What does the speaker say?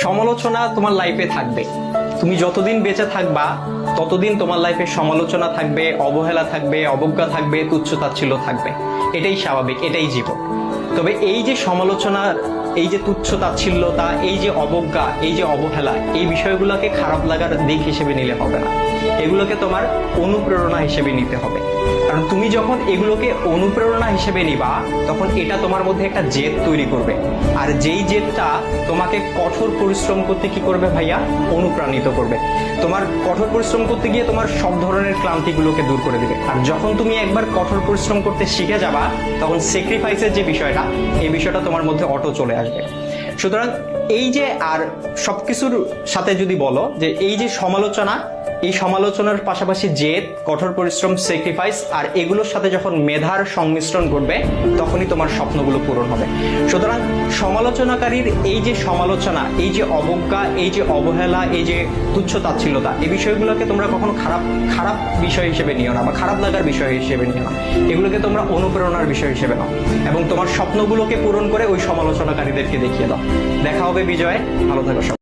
সমালোচনা তোমার লাইফে থাকবে। তুমি যতদিন বেঁচে থাকবা ততদিন তোমার লাইফে সমালোচনা থাকবে, অবহেলা থাকবে, অবজ্ঞা থাকবে, তুচ্ছ-তাচ্ছিল্য থাকবে। এটাই স্বাভাবিক, এটাই জীবন। তবে এই যে সমালোচনা, এই যে তুচ্ছ-তাচ্ছিল্যতা, এই যে অবজ্ঞা, এই যে অবহেলা, এই বিষয়গুলোকে খারাপ লাগার দিক হিসেবে নিলে হবে না। এগুলোকে তোমার অনুপ্রেরণা হিসেবে নিতে হবে। কারণ তুমি যখন এগুলোকে অনুপ্রেরণা হিসেবে নিবা, তখন এটা তোমার মধ্যে একটা জেদ তৈরি করবে। আর যেই জেদটা তোমাকে কঠোর পরিশ্রম করতে কি করবে ভাইয়া? অনুপ্রাণিত করবে। তোমার কঠোর পরিশ্রম করতে গিয়ে তোমার সব ধরনের ক্লান্তিগুলোকে দূর করে দিবে। আর যখন তুমি একবার কঠোর পরিশ্রম করতে শিখে যাবা, তখন স্যাক্রিফাইসের যে বিষয়টা, এই বিষয়টা তোমার মধ্যে অটো চলে আসবে। সুতরাং এই যে, আর সবকিছুর সাথে যদি বলো যে এই যে সমালোচনা, এই সমালোচনার পাশাপাশি জেদ, কঠোর পরিশ্রম, স্যাক্রিফাইস, আর এগুলোর সাথে যখন মেধার সংমিশ্রণ ঘটবে, তখনই তোমার স্বপ্নগুলো পূরণ হবে। সুতরাং সমালোচনাকারীর এই যে সমালোচনা, এই যে অবজ্ঞা, এই যে অবহেলা, এই যে তুচ্ছ-তাচ্ছিল্যতা, এই বিষয়গুলোকে তোমরা কখনো খারাপ বিষয় হিসেবে নিও না, বা খারাপ লাগার বিষয় হিসেবে নিও না। এগুলোকে তোমরা অনুপ্রেরণার বিষয় হিসেবে নাও এবং তোমার স্বপ্নগুলোকে পূরণ করে ওই সমালোচনাকারীদেরকে দেখিয়ে দাও। দেখা হবে বিজয়ে। ভালো থাকো সবাই।